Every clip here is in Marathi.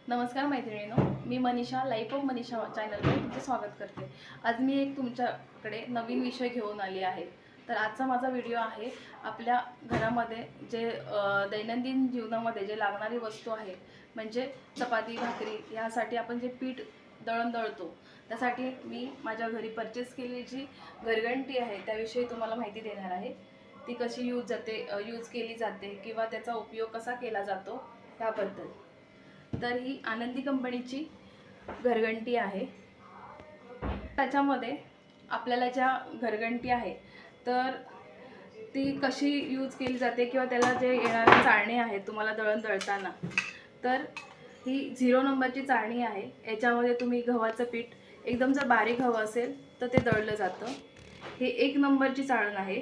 नमस्कार मैत्रिणींनो, मी मनीषा लाईफ ऑफ मनीषा चॅनलवर तुमचे स्वागत करते। आज मी एक तुमच्याकडे नवीन विषय घेऊन आली आहे। तर आजचा माझा व्हिडिओ आहे आपल्या घरामध्ये जे दैनंदिन जीवनामध्ये जे लागणारी वस्तू आहे, म्हणजे चपाती भाकरी यासाठी आपण जे पीठ दळण दळतो, त्यासाठी मी माझ्या घरी परचेस केलेली जी घरघंटी आहे त्याविषयी तुम्हाला माहिती देणार आहे। ती कशी यूज केली जाते किंवा त्याचा उपयोग कसा केला जातो त्याबद्दल। तर ही आनंदी कंपनीची घरघंटी आहे। त्याच्यामध्ये आपल्याला ज्या घरघंटी आहे तर ती कशी यूज केली जाते किंवा त्याला जे येणारे चाळणे आहेत तुम्हाला दळण दळताना, तर ही 0 नंबरची चाळणी आहे। याच्यामध्ये तुम्ही गव्हाचं पीठ एकदम जर बारीक हवं असेल तर ते दळलं जातं। हे 1 नंबरची चाळण आहे,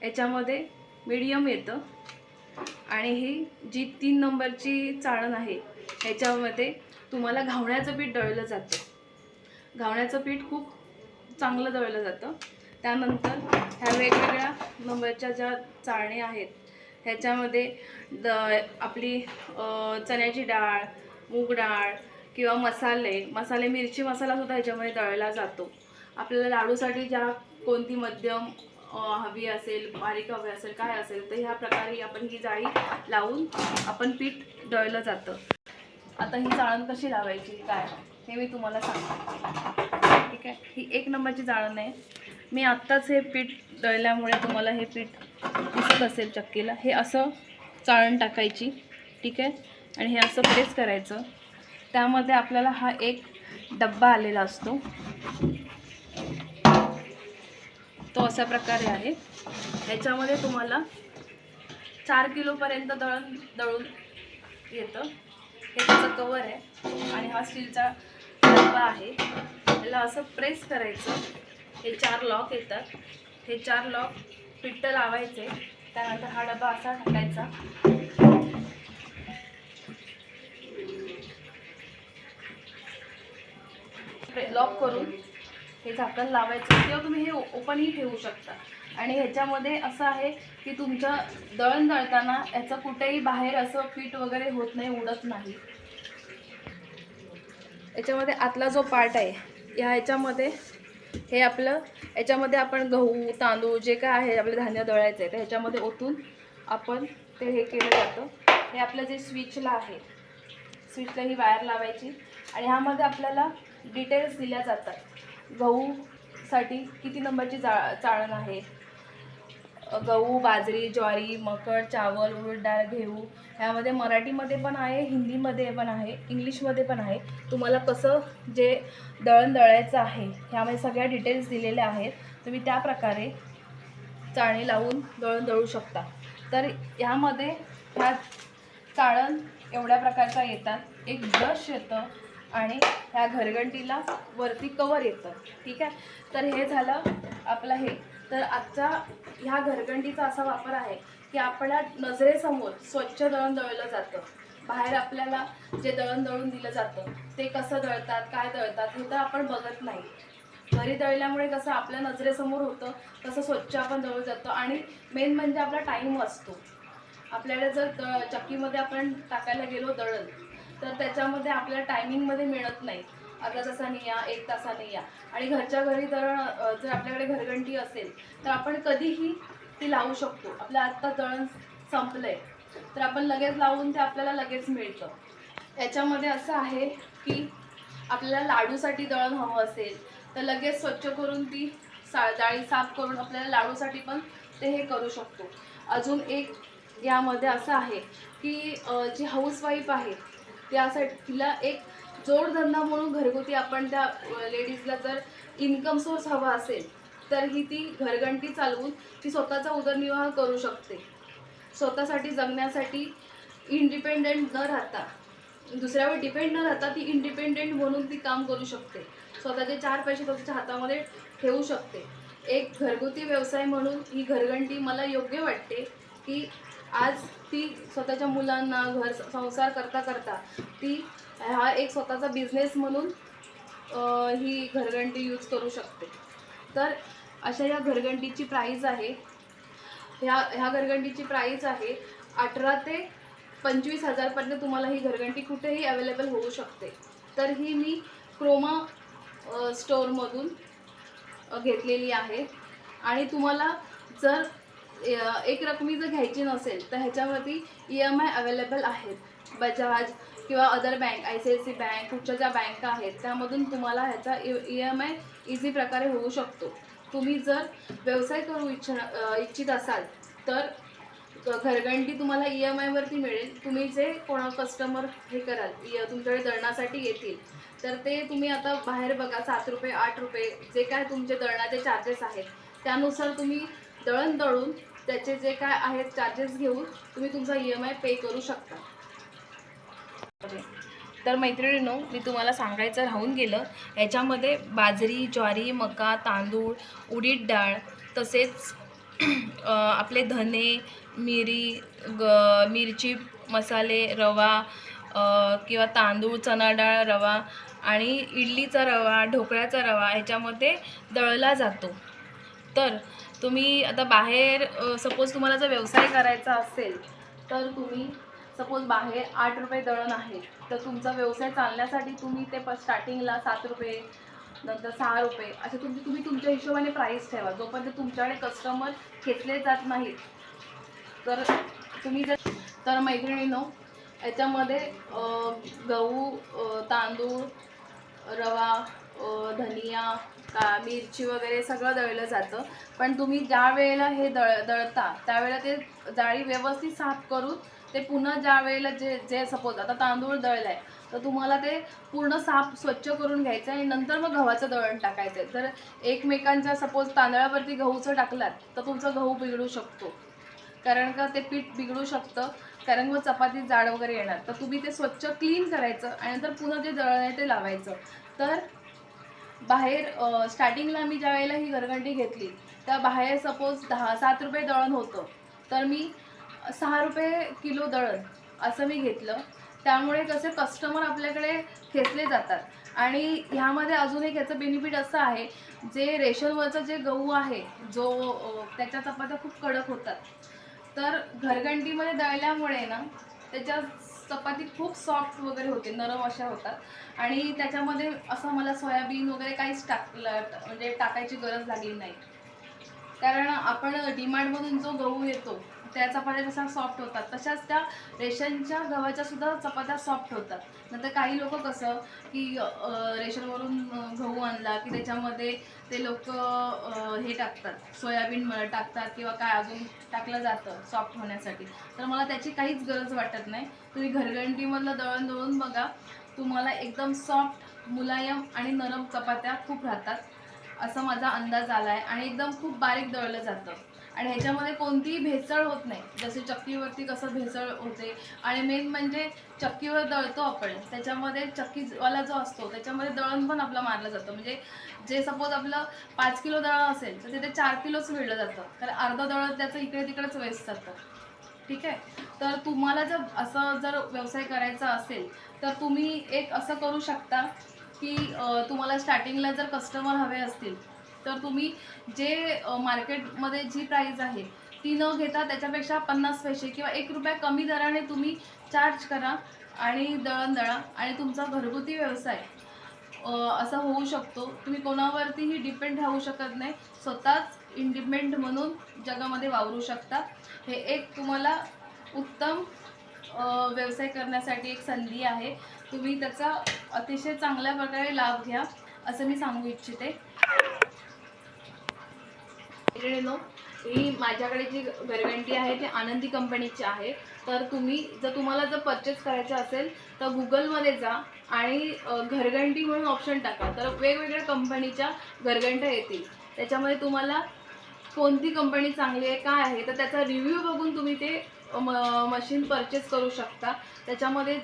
याच्यामध्ये मीडियम येतं। आणि ही जी 3 नंबरची चाळण आहे ह्याच्यामध्ये तुम्हाला घावण्याचं पीठ दळलं जातं। घावण्याचं पीठ खूप चांगलं दळलं जातं। त्यानंतर ह्या वेगवेगळ्या नंबरच्या ज्या चाळणी आहेत ह्याच्यामध्ये आपली चण्याची डाळ, मूग डाळ किंवा मसाले मिरची मसालासुद्धा ह्याच्यामध्ये दळला जातो। आपल्याला लाडूसाठी ज्या कोणती मध्यम हवी असेल, बारीक हवी असेल, काय असेल, तर ह्या प्रकारे आपण ही जाळी लावून आपण पीठ दळलं जातं। आता ही चाळण कशी लावायची काय हे मी तुम्हाला सांगते, ठीक आहे। ही 1 नंबरची चाळण आहे। मी आत्ताच हे पीठ दळल्यामुळे तुम्हाला हे पीठ दिसत असेल चक्कीला। हे असं चाळण टाकायची, ठीक आहे, आणि हे असं प्रेस करायचं। त्यामध्ये आपल्याला हा एक डब्बा आलेला असतो, तो अशा प्रकारे आहे। ह्याच्यामध्ये तुम्हाला 4 किलोपर्यंत दळून येतं। हे त्याचं कवर आहे आणि हा स्टीलचा डब्बा आहे। याला असं प्रेस करायचं। हे 4 लॉक येतात। हे 4 लॉक फिट्ट लावायचे। त्यानंतर हा डब्बा असा टाकायचा, लॉक करून हे झाकण लावायचं किंवा तुम्ही हे ओपनही ठेवू शकता। आणि ह्याच्यामध्ये असं आहे की तुमचं दळण दळताना याचं कुठेही बाहेर असं पीठ वगैरे होत नाही, उडत नाही। याच्यामध्ये आतला जो पार्ट आहे ह्याच्यामध्ये हे आपलं, याच्यामध्ये आपण गहू तांदूळ जे काय आहे आपले धान्य दळायचं आहे तर ह्याच्यामध्ये ओतून आपण ते हे केलं जातं। हे आपलं जे स्विचला आहे, स्विचला ही वायर लावायची आणि ह्यामध्ये आपल्याला डिटेल्स दिल्या जातात। गहूसाठी किती नंबरची चाळण आहे, गहू, बाजरी, ज्वारी, मकर, चावल, उडीद डाळ, घेऊ, ह्यामध्ये मराठीमध्ये पण आहे, हिंदीमध्ये पण आहे, इंग्लिशमध्ये पण आहे। तुम्हाला कसं जे दळण दळायचं आहे ह्यामध्ये सगळ्या डिटेल्स दिलेल्या आहेत। तुम्ही त्या प्रकारे चाळणी लावून दळण दळू शकता। तर ह्यामध्ये ह्या चाळण एवढ्या प्रकारचा येतात। एक ब्रश येतं आणि ह्या घरघंटीला वरती कवर येतं, ठीक आहे। तर हे झालं आपलं हे। तर आजचा ह्या घरघंटीचा असा वापर आहे की आपल्या नजरेसमोर स्वच्छ दळण दळलं जातं। बाहेर आपल्याला जे दळण दळून दिलं जातं ते कसं दळतात, काय दळतात हे तर आपण बघत नाही। घरी दळल्यामुळे कसं आपल्या नजरेसमोर होतं, तसं स्वच्छ आपण दळू जातो। आणि मेन म्हणजे आपला टाईम वाचतो। आपल्याला जर चक्कीमध्ये आपण टाकायला गेलो दळण तर त्याच्यामध्ये आपल्याला टायमिंगमध्ये मिळत नाही, अर्धा तासाने या, 1 तासाने या। आणि घरच्या घरी दळण जर आपल्याकडे घरघंटी असेल तर आपण कधीही ती लावू शकतो। आपलं आत्ता दळण संपलंय तर आपण लगेच लावून ते आपल्याला लगेच मिळतं। याच्यामध्ये असं आहे की आपल्याला लाडूसाठी दळण हवं असेल तर लगेच स्वच्छ करून ती जाळी साफ करून आपल्याला लाडूसाठी पण ते हे करू शकतो। अजून एक यामध्ये असं आहे की जी हाऊसवाईफ आहे त्यासाठी तिला एक जोडधंदा म्हणून घरगुती आपण त्या लेडीजला जर इन्कम सोर्स हवा असेल तर ही ती घरघंटी चालवून ती स्वतःचा उदरनिर्वाह करू शकते। स्वतःसाठी जगण्यासाठी इंडिपेंडेंट न राहता, दुसऱ्यावर डिपेंड न राहता ती इंडिपेंडेंट म्हणून ती काम करू शकते। स्वतःचे 4 पैसे स्वतःच्या हातामध्ये ठेवू शकते। एक घरगुती व्यवसाय म्हणून ही घरघंटी मला योग्य वाटते की आज ती स्वतःच्या मुलांना घर संसार करता करता ती हा एक स्वतःचा बिझनेस म्हणून ही घरघंटी यूज करू शकते। तर अशा या घरघंटीची प्राईस आहे, ह्या घरघंटीची प्राईस आहे 18 ते 25,000पर्यंत तुम्हाला ही घरघंटी कुठेही अवेलेबल होऊ शकते. तर ही मी क्रोमा स्टोअरमधून घेतलेली आहे. आणि तुम्हाला जर एक रकमी जर घ्यायची नसेल तर ह्याच्यावरती EMI अवेलेबल आहेत. बजाज किंवा अदर बँक, ICICI बँक, कुठच्या ज्या बँका आहेत त्यामधून तुम्हाला ह्याचा EMI इझी प्रकारे होऊ शकतो. तुम्ही जर व्यवसाय करू इच्छित असाल तर घरघंटी तुम्हाला EMIवरती मिळेल. तुम्ही जे कोणा कस्टमर हे कराल तुमच्याकडे दळणासाठी येतील तर ते तुम्ही आता बाहेर बघा 7 रुपये 8 रुपये जे काय तुमचे दळणाचे चार्जेस आहेत त्यानुसार तुम्ही दळण दळून त्याचे जे काय आहेत चार्जेस घेऊन तुम्ही तुमचा EMI पे करू शकता. तर मैत्रिणींनो, मी तुम्हाला सांगायचं राहून गेलं, याच्यामध्ये बाजरी, ज्वारी, मका, तांदूळ, उडीद डाळ, तसेच आपले धने, मिरी, मिरची, मसाले, रवा किंवा तांदूळ, चणा डाळ, रवा आणि इडलीचा रवा, ढोकळ्याचा रवा ह्याच्यामध्ये दळला जातो. तर तुम्ही आता बाहेर सपोज तुम्हाला जर व्यवसाय करायचा असेल तर तुम्ही सपोज बाहेर 8 रुपये दळण आहे तर तुमचा व्यवसाय चालण्यासाठी तुम्ही ते स्टार्टिंगला 7 रुपये नंतर 6 रुपये असे तुम्ही तुमच्या हिशोबाने प्राईस ठेवा. जोपर्यंत तुमच्याकडे कस्टमर घेतले जात नाहीत तर तुम्ही जर तर मैत्रिणींनो, याच्यामध्ये गहू, तांदूळ, रवा, धनिया, मिरची वगैरे सगळं दळलं जातं. पण तुम्ही ज्या वेळेला हे दळता त्यावेळेला ते जाळी व्यवस्थित साफ करून ते पुन्हा ज्या वेळेला जे सपोज आता तांदूळ दळलाय तर तुम्हाला ते पूर्ण साफ स्वच्छ करून घ्यायचं आणि नंतर मग गव्हाचं दळण टाकायचं. जर एकमेकांच्या सपोज तांदळावरती गहूचं टाकलात तर तुमचा गहू बिघडू शकतो, कारण का ते पीठ बिघडू शकतं, कारण मग चपाती जाड वगैरे येणार. तर तुम्ही ते स्वच्छ क्लीन करायचं आणि नंतर पुन्हा जे दळण आहे ते लावायचं. तर बाहेर स्टार्टिंगला मी ज्या वेळेला ही घरघंटी घेतली त्या बाहेर सपोज 7 रुपये दळण होतं तर मी 6 रुपये किलो दळण असं मी घेतलं. त्यामुळे कसे कस्टमर आपल्याकडे खेचले जातात. आणि ह्यामध्ये अजून एक याचं बेनिफिट असं आहे, जे रेशनवरचं जे गहू आहे त्याच्या चपात्या खूप कडक होतात. तर घरघंटीमध्ये दळल्यामुळे ना त्याच्या चपाती खूप सॉफ्ट वगैरे होते, नरम अशा होतात. आणि त्याच्यामध्ये असं मला सोयाबीन वगैरे काहीच म्हणजे टाकायची गरज लागली नाही, कारण आपण डीमार्टमधून जो गहू येतो त्या चपात्या जशा सॉफ्ट होतात तशाच त्या रेशनच्या गव्हाच्या सुद्धा चपात्या सॉफ्ट होतात. नंतर काही लोक कसं की रेशनवरून गहू आणला की त्याच्यामध्ये ते लोक हे टाकतात, सोयाबीन टाकतात किंवा काय अजून टाकलं जातं सॉफ्ट होण्यासाठी. तर मला त्याची काहीच गरज वाटत नाही. तुम्ही घरघंटीमधलं दळण दळून बघा, तुम्हाला एकदम सॉफ्ट, मुलायम आणि नरम चपात्या खूप राहतात असा माझा अंदाज आला आहे. आणि एकदम खूप बारीक दळलं जातं आणि ह्याच्यामध्ये कोणतीही भेसळ होत नाही, जसे चक्कीवरती कसं भेसळ होते. आणि मेन म्हणजे चक्कीवर दळतो आपण, त्याच्यामध्ये चक्कीवाला जो असतो त्याच्यामध्ये दळण पण आपलं मारलं जातं. म्हणजे जे सपोज आपलं 5 किलो दळण असेल तर तिथे 4 किलोच मिळलं जातं, तर अर्धं दळण त्याचं इकडे तिकडेच वेस्ट जातं. ठीक आहे. तर तुम्हाला जर व्यवसाय करायचा असेल तर तुम्ही एक असं करू शकता की तुम्हाला स्टार्टिंगला जर कस्टमर हवे असतील तर तुम्ही जे मार्केटमध्ये जी प्राईस आहे ती न घेता त्याच्यापेक्षा 50 पैसे किंवा 1 रुपया कमी दराने तुम्ही चार्ज करा आणि दळण दळा आणि तुमचा घरगुती व्यवसाय असा होऊ शकतो. तुम्ही कोणावरतीही डिपेंड राहू शकत नाही, स्वतःच इंडिपेंडंट म्हणून जगामध्ये वावरू शकता. हे एक तुम्हाला उत्तम व्यवसाय करण्यासाठी एक संधी आहे. तुम्ही त्याचा अतिशय चांगल्या प्रकारे लाभ घ्या असं मी सांगू इच्छिते. ही माझ्याकडे जी घरघंटी आहे ती आनंदी कंपनीची आहे. तर तुम्हाला जर परचेस करायचं असेल तर गुगलमध्ये जा आणि घरघंटी म्हणून ऑप्शन टाका, तर वेगवेगळ्या कंपनीच्या घरघंट्या येतील. त्याच्यामध्ये तुम्हाला कोणती कंपनी चांगली आहे काय आहे तर त्याचा रिव्ह्यू बघून तुम्ही ते मशीन परचेस करू शकता. त्याच्यामध्ये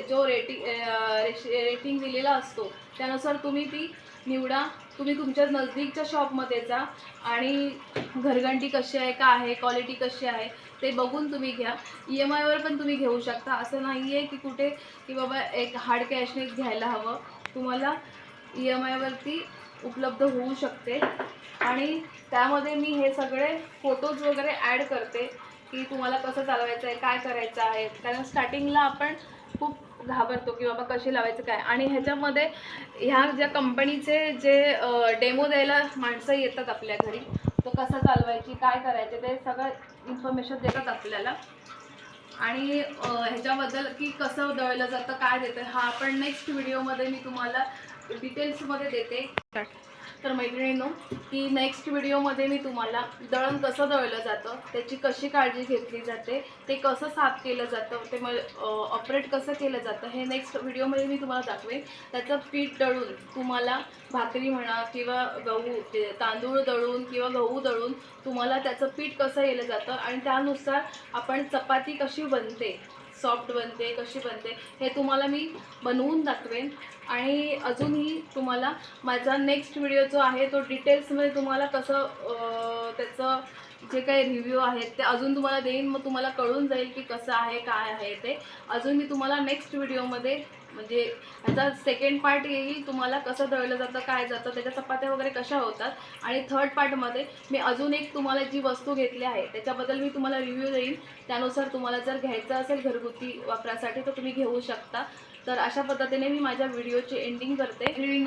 जो रेटिंग दिलेला असतो त्यानुसार तुम्ही ती निवडा. तुम्ही तुमच्या नजदीकच्या शॉपमध्ये जा आणि घरघंटी कशी आहे काय आहे, क्वालिटी कशी आहे ते बघून तुम्ही घ्या. EMIवर पण तुम्ही घेऊ शकता, असं नाही आहे की कुठे की बाबा एक हार्ड कॅशनेच घ्यायला हवं. तुम्हाला EMIवरती उपलब्ध होऊ शकते. आणि त्यामध्ये मी हे सगळे फोटोज वगैरे ॲड करते की तुम्हाला कसं चालवायचं आहे, काय करायचं आहे. कारण स्टार्टिंगला आपण खूप घाबरतो की बाबा कशी लावायचं काय. आणि ह्याच्यामध्ये ह्या ज्या कंपनीचे जे डेमो द्यायला माणसं येतात आपल्या घरी, तर कसं चालवायची, काय करायचे, ते सगळं इन्फॉर्मेशन देतात आपल्याला. आणि ह्याच्याबद्दल की कसं दळलं जातं, काय देतं, हा आपण नेक्स्ट व्हिडिओमध्ये मी तुम्हाला डिटेल्समध्ये देते. तर मैत्रिणींनो, की नेक्स्ट व्हिडिओमध्ये मी तुम्हाला दळण कसं दळलं जातं, त्याची कशी काळजी घेतली जाते, ते कसं साफ केलं जातं, ते ऑपरेट कसं केलं जातं, हे नेक्स्ट व्हिडिओमध्ये मी तुम्हाला दाखवेन. त्याचं पीठ दळून तुम्हाला भाकरी म्हणा किंवा गहू तांदूळ दळून किंवा गहू दळून तुम्हाला त्याचं पीठ कसं केलं जातं आणि त्यानुसार आपण चपाती कशी बनते, सॉफ्ट बनते, कशी बनते, हे तुम्हाला मी बनवून दाखवेन. आणि अजूनही तुम्हाला माझा नेक्स्ट व्हिडिओ जो आहे तो डिटेल्समध्ये तुम्हाला कसं त्याचं जे काही रिव्ह्यू आहेत ते अजून तुम्हाला देईन. मग तुम्हाला कळून जाईल की कसं आहे, काय आहे ते. अजून मी तुम्हाला नेक्स्ट व्हिडिओमध्ये म्हणजे ह्याचा सेकंड पार्ट येईल, तुम्हाला कसं दळलं जातं, काय जातं, त्याच्या चपात्या वगैरे कशा होतात. आणि थर्ड पार्टमध्ये मी अजून एक तुम्हाला जी वस्तू घेतली आहे त्याच्याबद्दल मी तुम्हाला रिव्ह्यू देईन. त्यानुसार तुम्हाला जर घ्यायचं असेल घरगुती वापरासाठी तर तुम्ही घेऊ शकता. तर अशा पद्धतीने मी माझ्या व्हिडिओची एंडिंग करते.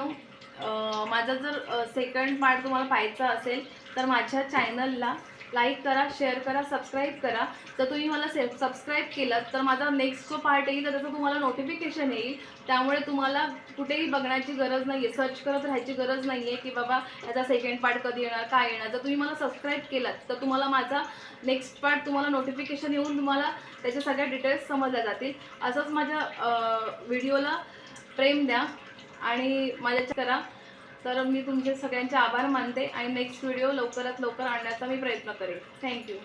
माझा जर सेकंड पार्ट तुम्हाला पाहायचा असेल तर माझ्या चॅनलला लाईक करा, शेअर करा, सबस्क्राईब करा. तर तुम्ही मला सबस्क्राईब केलं तर माझा नेक्स्ट जो पार्ट येईल तर त्याचं तुम्हाला नोटिफिकेशन येईल. त्यामुळे तुम्हाला कुठेही बघण्याची गरज नाही आहे, सर्च करत राहायची गरज नाही आहे की बाबा याचा सेकंड पार्ट कधी येणार, काय येणार. जर तुम्ही मला सबस्क्राईब केलात तर तुम्हाला माझा नेक्स्ट पार्ट तुम्हाला नोटिफिकेशन येऊन तुम्हाला त्याच्या सगळ्या डिटेल्स समजल्या जातील. असंच माझ्या व्हिडिओला प्रेम द्या आणि माझ्या करा. तर मी तुमचे सगळ्यांचे आभार मानते आणि नेक्स्ट व्हिडिओ लवकरात लवकर आणण्याचा मी प्रयत्न करेन. थँक्यू.